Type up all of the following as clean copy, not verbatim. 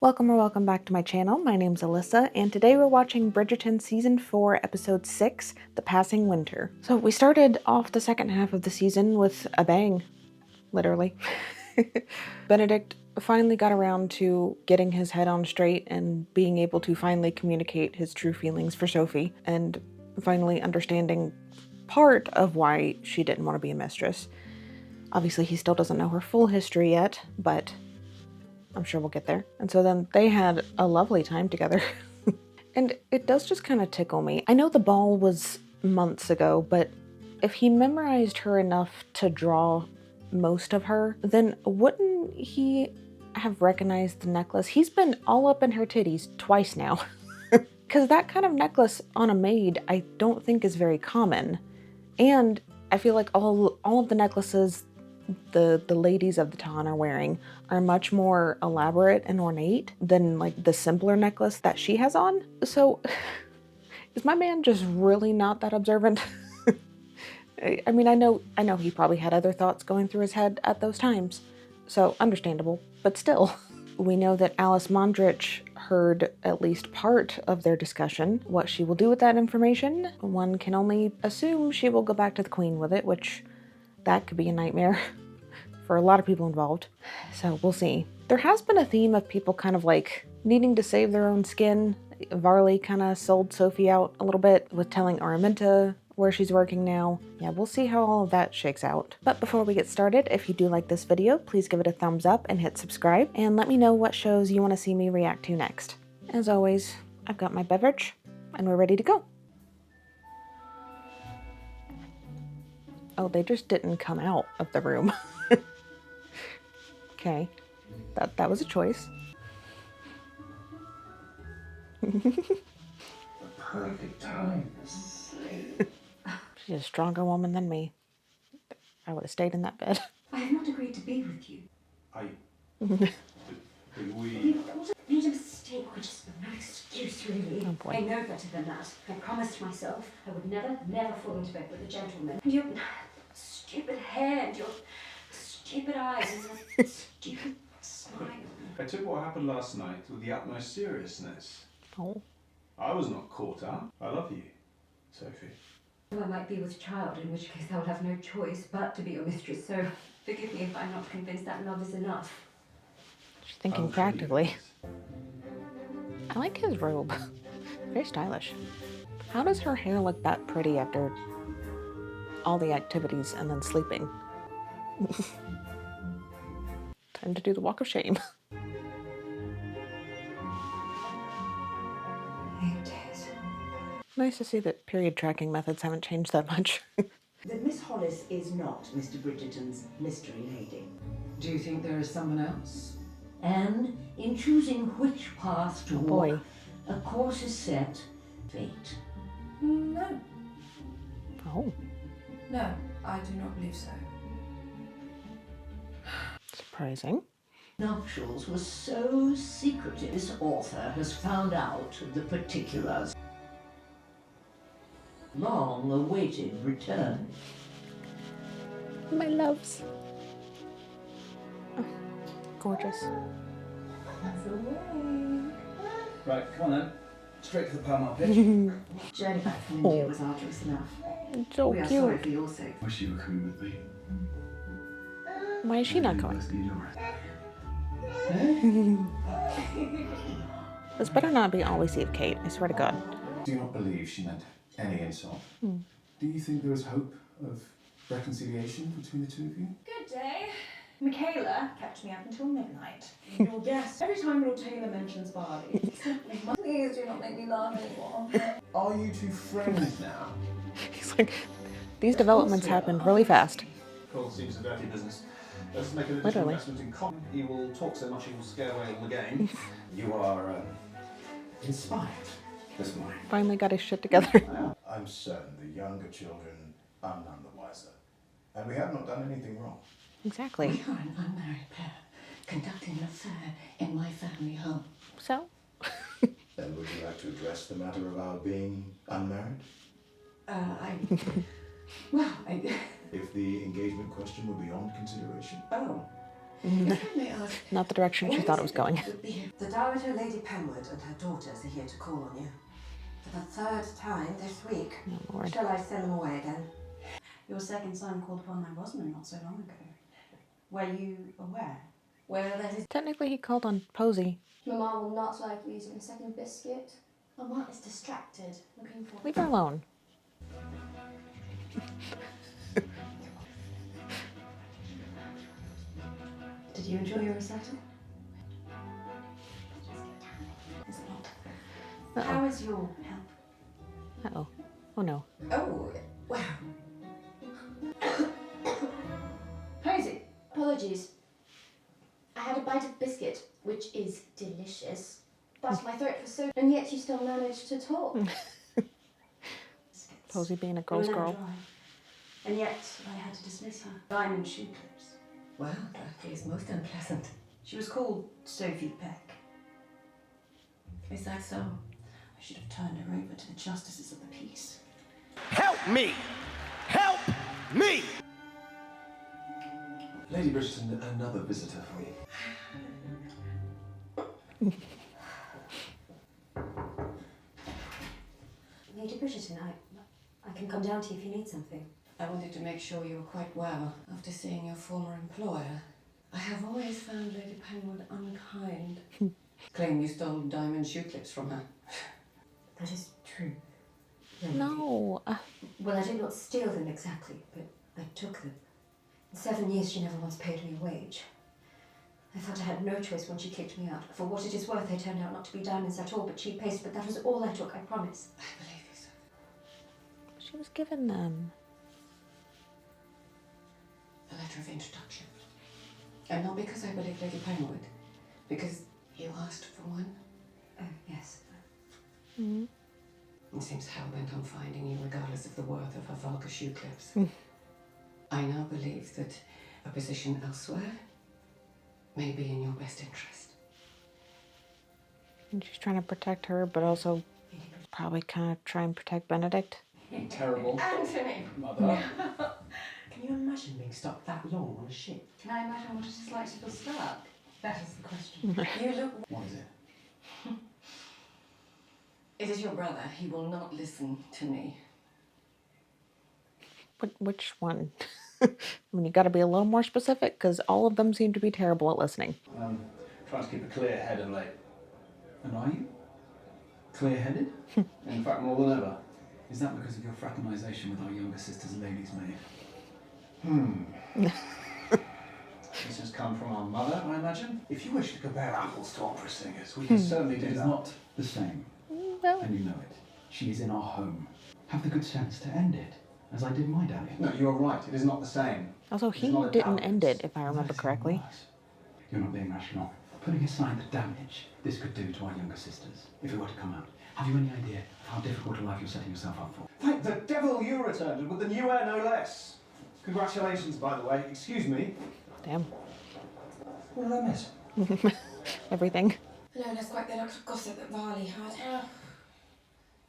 Welcome or welcome back to my channel. My name's Alyssa, and today we're watching Bridgerton Season 4, Episode 6, The Passing Winter. So we started off the second half of the season with a bang, literally. Benedict finally got around to getting his head on straight and being able to finally communicate his true feelings for Sophie, and finally understanding part of why she didn't want to be a mistress. Obviously, he still doesn't know her full history yet, but I'm sure we'll get there. And so then they had a lovely time together. And it does just kind of tickle me. I know the ball was months ago, but if he memorized her enough to draw most of her, then wouldn't he have recognized the necklace? He's been all up in her titties twice now. Because that kind of necklace on a maid, I don't think is very common. And I feel like all of the necklaces the ladies of the town are wearing are much more elaborate and ornate than like the simpler necklace that she has on. So is my man just really not that observant? I mean, I know he probably had other thoughts going through his head at those times, so understandable, but still. We know that Alice Mondrich heard at least part of their discussion. What she will do with that information, one can only assume she will go back to the Queen with it, which that could be a nightmare for a lot of people involved. So we'll see. There has been a theme of people kind of like needing to save their own skin. Varley kind of sold Sophie out a little bit with telling Araminta where she's working now. Yeah, we'll see how all of that shakes out. But before we get started, if you do like this video, please give it a thumbs up and hit subscribe, and let me know what shows you want to see me react to next. As always, I've got my beverage, and we're ready to go. Oh, they just didn't come out of the room. Okay, that was a choice. Perfect time. She's a stronger woman than me. I would have stayed in that bed. I have not agreed to be with you. We Made a mistake, which is no excuse, really. Oh boy. I know better than that. I promised myself I would never fall into bed with a gentleman. And your stupid hair and your stupid eyes and your stupid smile. I took what happened last night with the utmost seriousness. Oh. I was not caught up. I love you, Sophie. Well, I might be with child, in which case I will have no choice but to be your mistress, so forgive me if I'm not convinced that love is enough. She's thinking practically. I like his robe. Very stylish. How does her hair look that pretty after all the activities and then sleeping? Time to do the walk of shame. Nice to see that period tracking methods haven't changed that much. That Miss Hollis is not Mr. Bridgerton's mystery lady. Do you think there is someone else? And in choosing which path to walk, boy. a course is set, fate. No. Oh, No, I do not believe so. surprising. Nuptials was so secretive, this author has found out the particulars. Long awaited return. My loves. Oh, gorgeous. Right, come on then. Straight to the Palmar pitch. Journey back from India was arduous enough. So We are sorry cute. for your sake. Wish you were coming with me. Why is she not going? Let's need your rest. This better not be all we see of Kate, I swear to God. Do not believe she meant any insult. Do you think there is hope of reconciliation between the two of you? Good day. Michaela kept me up until midnight. You'll guess every time Lord Taylor mentions Barbie. Please do not make me laugh anymore. Are you two friends now? He's like, these developments happened really fast. Cole seems a dirty business. Let's make an additional Literally. investment in common. He will talk so much he will scare away all the game. You are inspired this morning. Finally got his shit together. I'm certain the younger children are none the wiser. And we have not done anything wrong. Exactly. We are an unmarried pair, conducting an affair in my family home. So? Then would you like to address the matter of our being unmarried? Well, I... If the engagement question were beyond consideration. Oh. If I may ask, Not the direction she when thought it is was going. would be The Dowager Lady Penwood and her daughters are here to call on you. For the third time this week. Oh, Lord. Shall I send them away again? Your second son called upon my Rosamond not so long ago. Were you aware? Well, that is... Technically, he called on Posey. Mama will not like using a second biscuit. Mama is distracted, looking for... Leave her alone. Did you enjoy your recital? It's not. How is your help? Uh-oh. Oh, no. Oh, well. Posey. Apologies. I had a bite of biscuit, which is delicious, but my throat was so... And yet you still managed to talk. Posey being a girl's girl. And yet I had to dismiss her. Diamond shoe clips. Well, that is most unpleasant. She was called Sophie Peck. Is that so? I should have turned her over to the justices of the peace. Help me! Help me! Lady Bridgerton, another visitor for you. Lady Bridgerton, I can come down to you if you need something. I wanted to make sure you were quite well after seeing your former employer. I have always found Lady Penwood unkind. Claim you stole diamond shoe clips from her. That is true. No. Well, I did not steal them exactly, but I took them. In 7 years, she never once paid me a wage. I felt I had no choice when she kicked me out. For what it is worth, they turned out not to be diamonds at all, but cheap paste. But that was all I took, I promise. I believe you, sir. She was given them. A letter of introduction. And not because I believe Lady Penwood, because you asked for one. Oh, yes. Mm. It seems hell-bent on finding you regardless of the worth of her vulgar shoe clips. I now believe that a position elsewhere may be in your best interest. And she's trying to protect her, but also probably kind of try and protect Benedict. Terrible. Anthony! Mother. Can you imagine being stuck that long on a ship? Can I imagine what it is like to feel stuck? That is the question. You look... What is it? It is your brother. He will not listen to me. Which one? I mean, you got to be a little more specific, because all of them seem to be terrible at listening. Trying to keep a clear head and late. And are you? Clear-headed? In fact, more than ever. Is that because of your fraternisation with our younger sister's lady's maid? This has come from our mother, I imagine? If you wish to compare apples to opera singers, we can certainly do It is that. not the same, Well, and you know it. She is in our home. Have the good sense to end it, as I did my daddy. No, you are right. It is not the same. also, It is he not didn't Italian. end it, if I remember That's even correctly. worse. You're not being rational. Putting aside the damage this could do to our younger sisters, if it were to come out, have you any idea of how difficult a life you're setting yourself up for? Thank the devil you returned, and with the new heir no less. Congratulations, by the way. Excuse me. Damn. What did I miss? Everything. No, that's quite the lot of gossip that Varley had.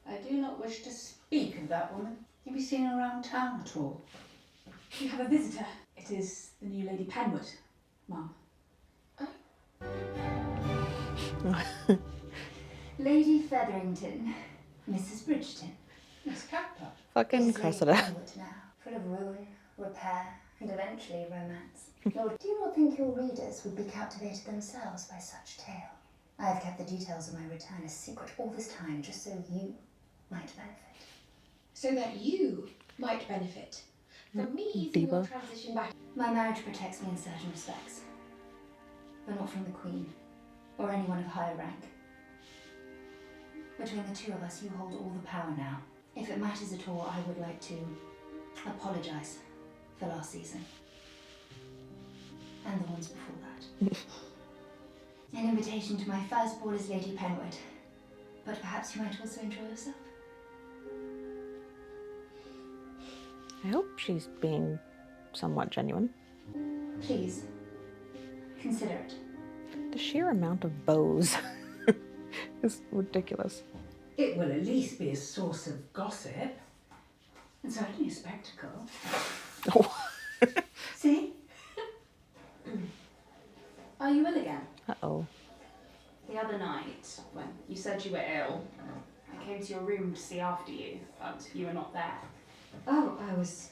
I do not wish to speak of that woman. Have you seen her around town at all? You have a visitor. It is the new Lady Penwood, Mum. Lady Featherington, Mrs. Bridgerton. Miss Capper. Fucking This is Cressida. Lady Penwood now, full of ruin, repair, and eventually romance. Lord, do you not think your readers would be captivated themselves by such tale? I have kept the details of my return a secret all this time, just so you might benefit. So that you might benefit from me easing your Diva. transition back. My marriage protects me in certain respects, but not from the Queen, or anyone of higher rank. Between the two of us, you hold all the power now. If it matters at all, I would like to apologise for last season. And the ones before that. An invitation to my firstborn as Lady Penwood. But perhaps you might also enjoy yourself. I hope she's being somewhat genuine. Please, consider it. The sheer amount of bows is ridiculous. It will at least be a source of gossip. And certainly a spectacle. Oh. See? Are you ill again? Uh-oh. The other night, when you said you were ill, I came to your room to see after you, but you were not there. Oh, I was.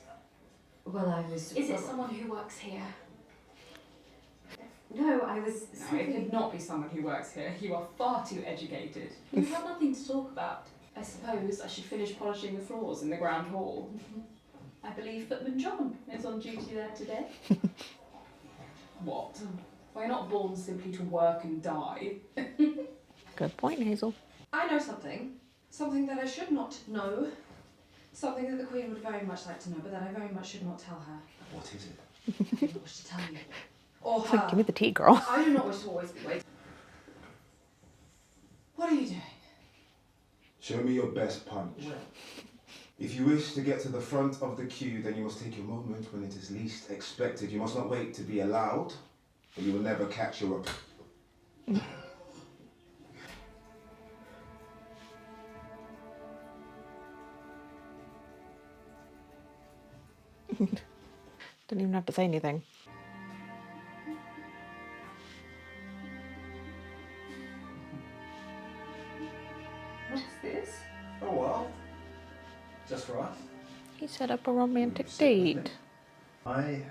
Well, I was. Is it someone who works here? No, I was. No, it could not be someone who works here. You are far too educated. You have nothing to talk about. I suppose I should finish polishing the floors in the Grand Hall. I believe Footman John is on duty there today. What? We're not born simply to work and die. Good point, Hazel. I know something. Something that I should not know. Something that the Queen would very much like to know, but that I very much should not tell her. What is it? I do not wish to tell you. Or It's like, her. give me the tea, girl. I do not wish to always be waiting. What are you doing? Show me your best punch. If you wish to get to the front of the queue, then you must take your moment when it is least expected. You must not wait to be allowed, or you will never catch your... Didn't even have to say anything. What's this? Oh well. Just for us. He set up a romantic date. I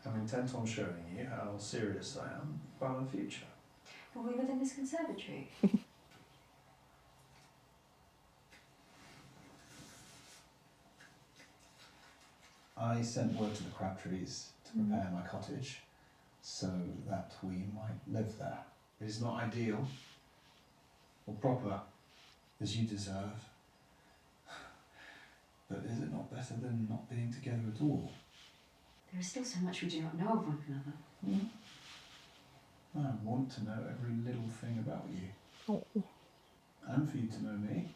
am intent on showing you how serious I am about our future. Are we within this conservatory? I sent word to the Crabtrees to prepare my cottage so that we might live there. It is not ideal or proper as you deserve, but is it not better than not being together at all? There is still so much we do not know of one another. I want to know every little thing about you. Oh. And for you to know me.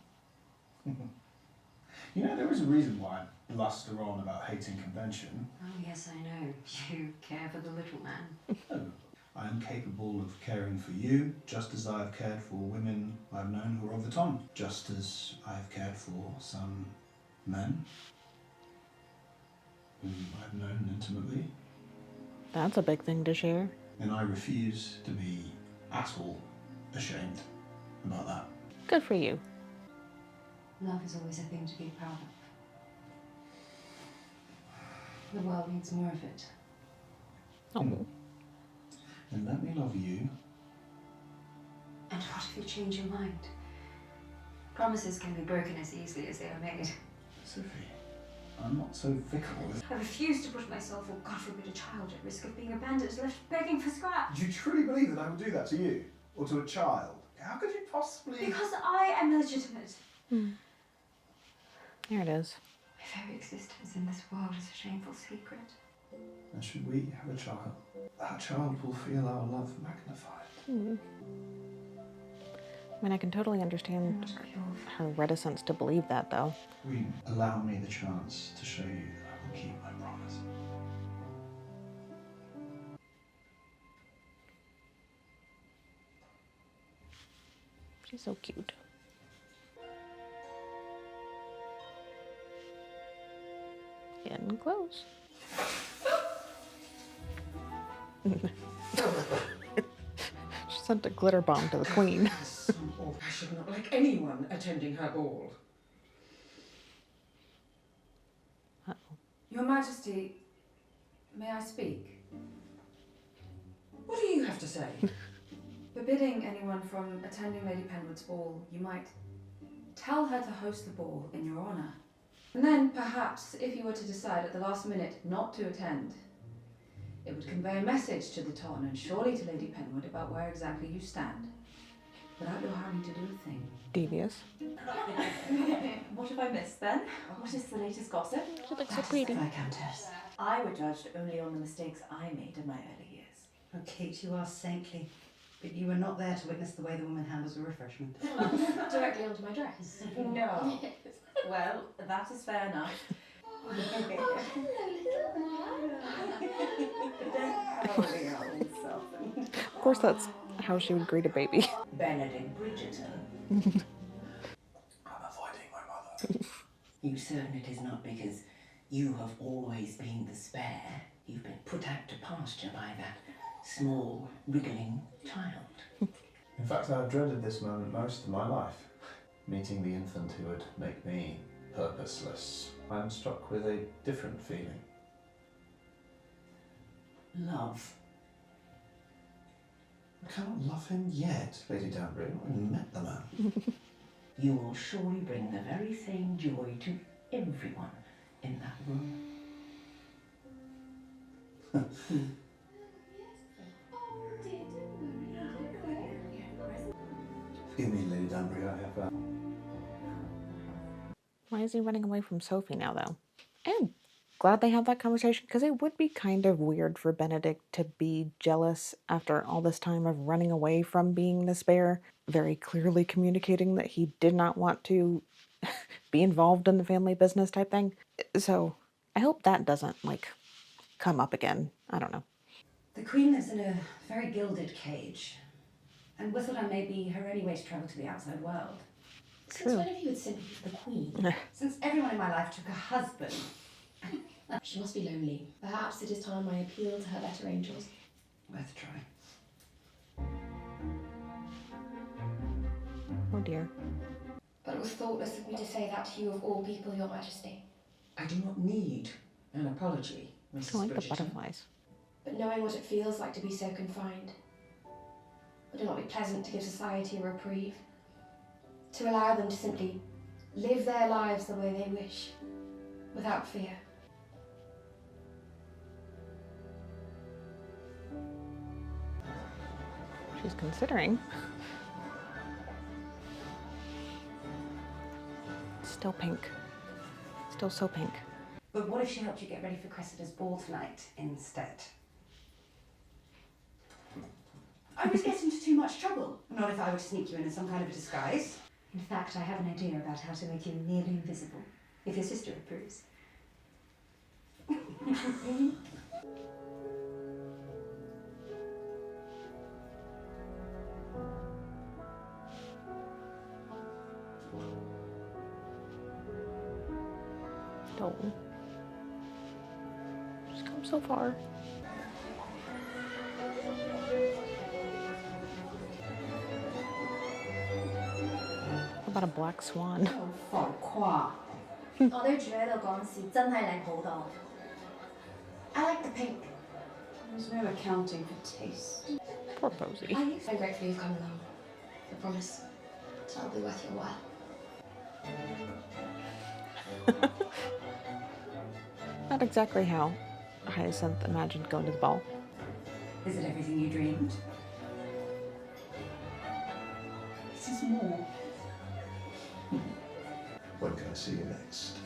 You know, there is a reason why I bluster on about hating convention. Oh, yes, I know. You care for the little man. No. I am capable of caring for you, just as I have cared for women I've known who are of the time. Just as I have cared for some men whom I've known intimately. That's a big thing to share. And I refuse to be at all ashamed about that. Good for you. Love is always a thing to be proud of. The world needs more of it. Oh. And let me love you. And what if you change your mind? Promises can be broken as easily as they are made. Sophie, I'm not so fickle. I refuse to put myself, or God forbid a child, at risk of being abandoned, left begging for scraps. Do you truly believe that I would do that to you? Or to a child? How could you possibly... Because I am legitimate. There it is. My very existence in this world is a shameful secret. And should we have a child, that child will feel our love magnified. I mean, I can totally understand her reticence to believe that, though. Queen, allow me the chance to show you that I will keep my promise. She's so cute. Getting close. She sent a glitter bomb to the queen. I should not like anyone attending her ball. Your Majesty, may I speak? What do you have to say? Forbidding anyone from attending Lady Penwood's ball, you might tell her to host the ball in your honour. And then, perhaps, if you were to decide at the last minute not to attend, it would convey a message to the Ton and surely to Lady Penwood about where exactly you stand, without your having to do a thing. Devious. What have I missed then? What is the latest gossip? She looks so pretty. Viscountess. I were judged only on the mistakes I made in my early years. Oh, Kate, you are saintly. But you were not there to witness the way the woman handles a refreshment. Directly onto my dress. No. Well, that is fair enough. Of course, that's how she would greet a baby. Benedict Bridgerton. I'm avoiding my mother. You certain it is not because you have always been the spare? You've been put out to pasture by that small, wriggling child. In fact, I've dreaded this moment most of my life. Meeting the infant who would make me purposeless. I'm struck with a different feeling. Love. I cannot love him yet, Lady Danbury. I've not even met the man. You will surely bring the very same joy to everyone in that room. Forgive me, Lady Danbury, I have Why is he running away from Sophie now, though? And glad they had that conversation, because it would be kind of weird for Benedict to be jealous after all this time of running away from being the spare, very clearly communicating that he did not want to be involved in the family business type thing. So I hope that doesn't, like, come up again. I don't know. The Queen lives in a very gilded cage, and whistled on may be her only way to travel to the outside world. True. Since when have you had sympathy for the Queen? Since everyone in my life took a husband. She must be lonely. Perhaps it is time I appeal to her better angels. Worth a try. Oh dear. But it was thoughtless of me to say that to you of all people, Your Majesty. I do not need an apology, Mrs. I like the Bridgerton. butterflies. But knowing what it feels like to be so confined, would it not be pleasant to give society a reprieve? To allow them to simply live their lives the way they wish, without fear. She's considering. Still pink. Still so pink. But what if she helped you get ready for Cressida's ball tonight instead? I was getting into too much trouble. Not if I were to sneak you in some kind of a disguise. In fact, I have an idea about how to make you nearly invisible, if your sister approves. Don't. She's come so far. How about a black swan? 浮誇。我都住喺度講事，真係靚好多。I like the pink. There's no accounting for taste. Poor Posey. I'm grateful you've come along. I promise. So I'll be worth your while. Not exactly how Hyacinth imagined going to the ball. Is it everything you dreamed? This is more. When can I see you next?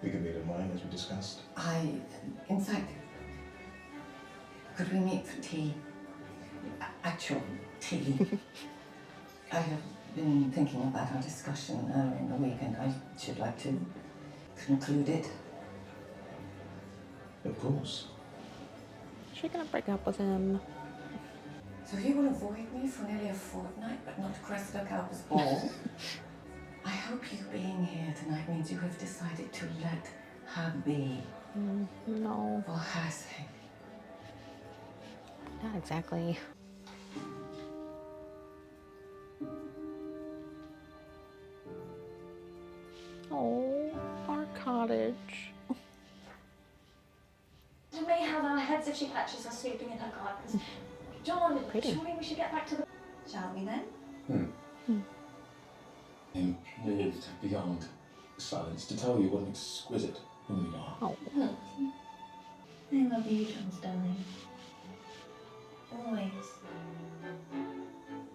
We can meet at mine, as we discussed. In fact, could we meet for tea? Actual tea. I have been thinking about our discussion earlier in the week, and I should like to conclude it. Of course. Is she gonna break up with him? So you will avoid me for nearly a fortnight, but not Cressida Cowper's ball. I hope you being here tonight means you have decided to let her be. No. For her sake. Not exactly. Oh, our cottage. She may have our heads if she catches us sleeping in her gardens. Dawn, surely we should get back to the... Shall we then? I'm moved beyond silence to tell you what an exquisite woman you are. Oh. I love you, John's darling. Always.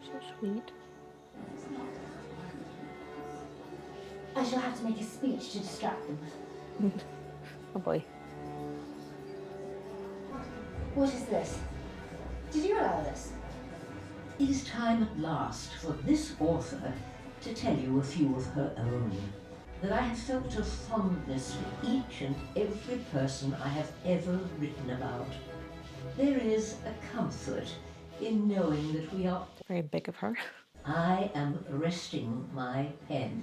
So sweet. I shall have to make a speech to distract them. Oh boy. What is this? Did you allow this? It is time at last for this author to tell you a few of her own. That I have felt a fondness for each and every person I have ever written about. There is a comfort in knowing that we are... Very big of her. I am resting my pen.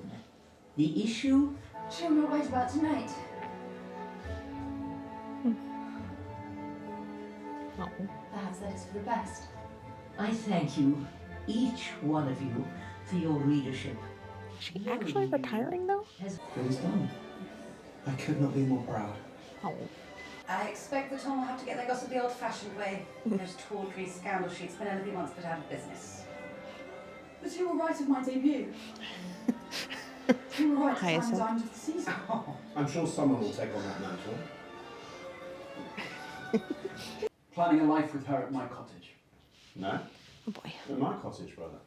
The issue... She'll not wait about tonight. Oh. perhaps that is for the best. I thank you, each one of you, for your readership. Is she actually retiring though? It is done. I could not be more proud. Oh. I expect that Tom will have to get their gossip the old-fashioned way. Those tawdry scandal sheets Penelope once put out of business. But who will write of my debut? Who will write the Hyacinth. Time Diamond of the season? I'm sure someone will take on that mantle. Planning a life with her at my cottage. No? Oh boy. In my cottage, brother.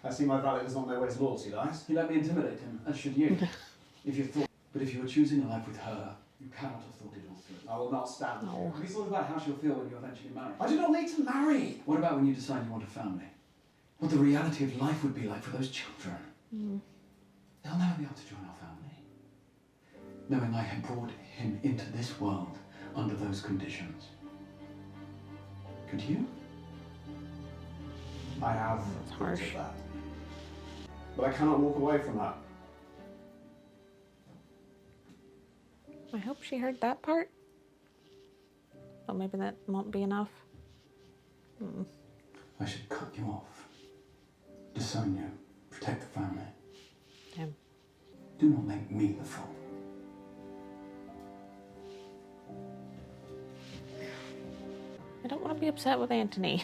I see my valet does not know where his loyalty lies. You let me intimidate him, as should you. But if you were choosing a life with her, you cannot have thought it all through. I will not stand No. Have you thought about how she'll feel when you eventually marry? I do not need to marry. What about when you decide you want a family? What the reality of life would be like for those children? They'll never be able to join our family. Knowing I had brought him into this world under those conditions. Could you? I have That's thought of harsh. that. But I cannot walk away from her. I hope she heard that part. But maybe that won't be enough. I should cut you off. Disown you. Protect the family. Damn. Do not make me the fool. I don't want to be upset with Anthony.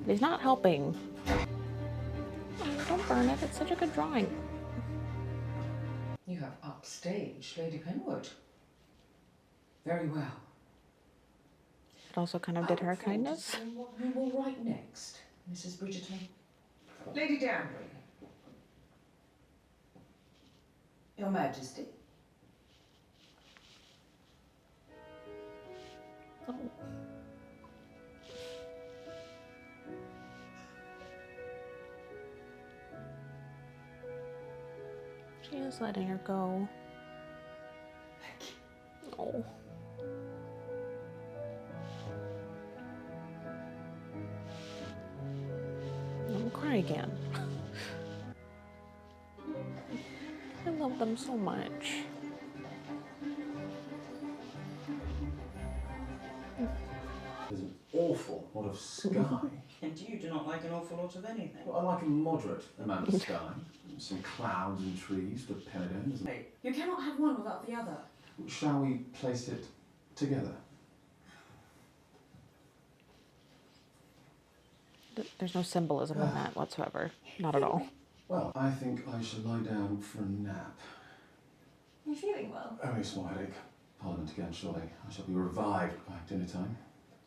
But he's not helping. Oh, don't burn it. It's such a good drawing. You have upstaged Lady Penwood. Very well. It also kind of did her a kindness. What we will write next, Mrs. Bridgerton? Lady Danbury. Your Majesty. Oh. She is letting her go. Oh. Don't cry again. I love them so much. There's an awful lot of sky. And you do not like an awful lot of anything. Well, I like a moderate amount of sky. Some clouds and trees to pin it in, isn't it? You cannot have one without the other. Shall we place it together? There's no symbolism in that whatsoever. Not at all. Well, I think I shall lie down for a nap. Are you feeling well? Only a small headache. Parliament again, surely. I shall be revived by dinner time.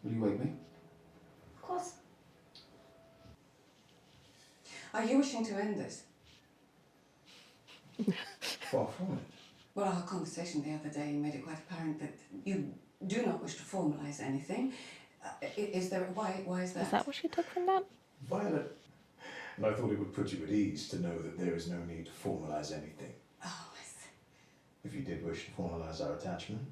Will you wake me? Of course. Are you wishing to end this? Far from it. Well, our conversation the other day made it quite apparent that you do not wish to formalise anything. Is there why is that? Is that what she took from that? Violet. And I thought it would put you at ease to know that there is no need to formalise anything. Oh, I see. If you did wish to formalise our attachment,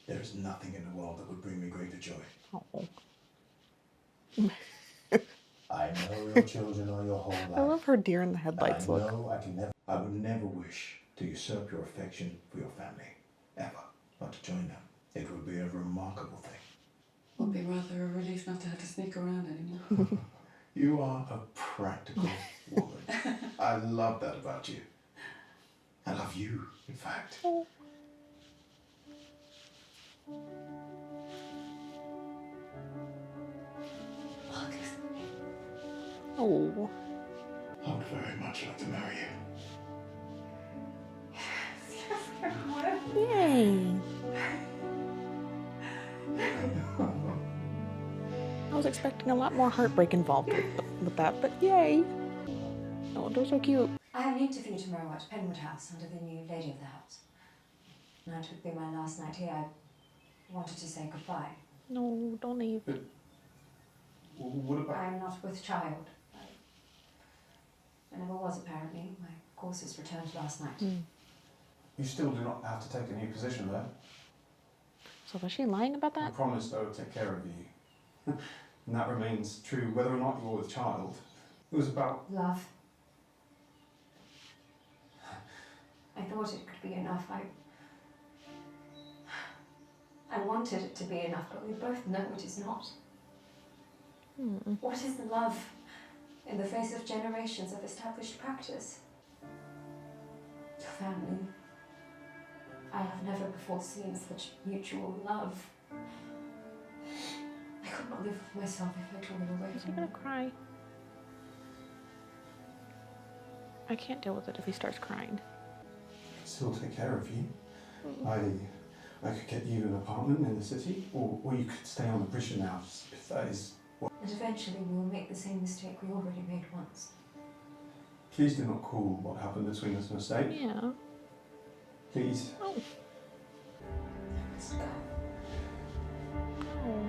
there is nothing in the world that would bring me greater joy. Oh. I know your children are your whole life. I love her deer in the And headlights I look. know I would never wish to usurp your affection for your family, ever. But to join them, it would be a remarkable thing. It would be rather a relief not to have to sneak around anymore. You are a practical woman. I love that about you. I love you, in fact. Marcus. Oh. I would very much like to marry you. Yay. I was expecting a lot more heartbreak involved with that, but yay. Oh, those are cute. I have an interview tomorrow at Penwood House under the new lady of the house. And it would be my last night here. I wanted to say goodbye. No, don't leave. What about... I'm not with child. I never was, apparently. My courses returned last night. You still do not have to take a new position, though. So was she lying about I that? promised I would take care of you. And that remains true whether or not you're with child. It was about... Love. I thought it could be enough. I wanted it to be enough, but we both know it is not. What is love in the face of generations of established practice? Your family. I have never before seen such mutual love. I could not live with myself if I tore you away Is he from gonna you. cry? I can't deal with it if he starts crying. I can still take care of you. I could get you an apartment in the city, or you could stay on the Bridgerton house if that is what. And eventually we will make the same mistake we already made once. Please do not call what happened between us a mistake. Yeah. Please. Oh. I must go. Oh.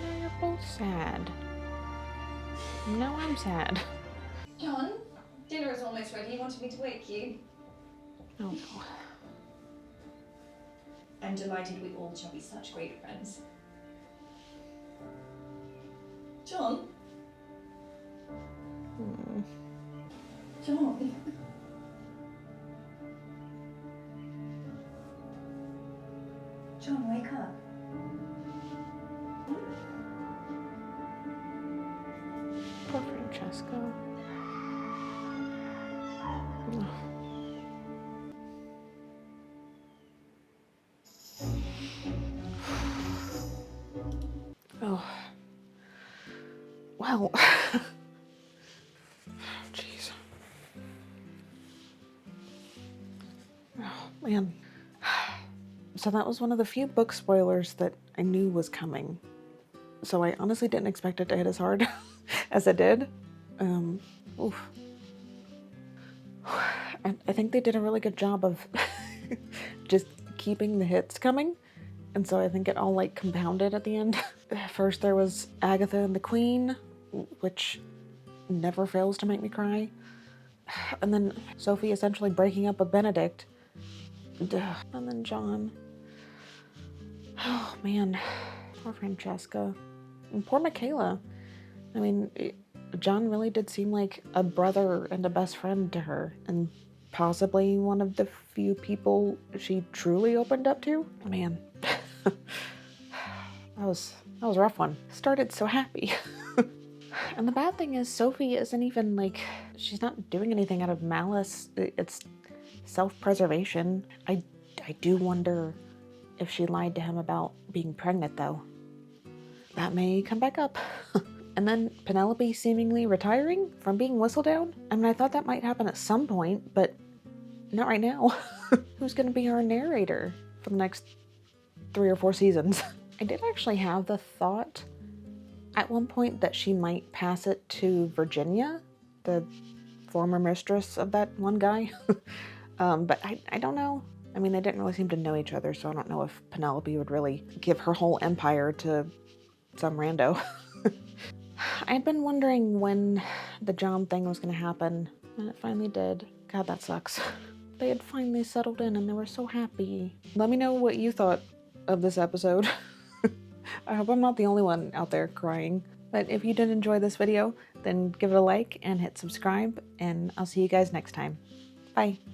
Now you're both sad. Now I'm sad. John, dinner is almost ready. You wanted me to wake you. Oh no. I'm delighted we all shall be such great friends. John? John? John, wake up. Poor Francesca. Oh. Well. Jeez. Oh, man. So that was one of the few book spoilers that I knew was coming. So I honestly didn't expect it to hit as hard as it did. Oof. I think they did a really good job of just keeping the hits coming. And so I think it all like compounded at the end. First there was Agatha and the Queen, which never fails to make me cry. And then Sophie essentially breaking up with Benedict. And then John. Oh man, poor Francesca. And poor Michaela. I mean, John really did seem like a brother and a best friend to her, and possibly one of the few people she truly opened up to. Man, that was a rough one. Started so happy. And the bad thing is Sophie isn't even like, she's not doing anything out of malice. It's self-preservation. I do wonder if she lied to him about being pregnant though. That may come back up. And then Penelope seemingly retiring from being Whistledown. I mean, I thought that might happen at some point, but not right now. Who's gonna be our narrator for the next 3 or 4 seasons? I did actually have the thought at one point that she might pass it to Virginia, the former mistress of that one guy. But I don't know. I mean, they didn't really seem to know each other, so I don't know if Penelope would really give her whole empire to some rando. I had been wondering when the John thing was going to happen, and it finally did. God, that sucks. They had finally settled in and they were so happy. Let me know what you thought of this episode. I hope I'm not the only one out there crying. But if you did enjoy this video, then give it a like and hit subscribe, and I'll see you guys next time. Bye.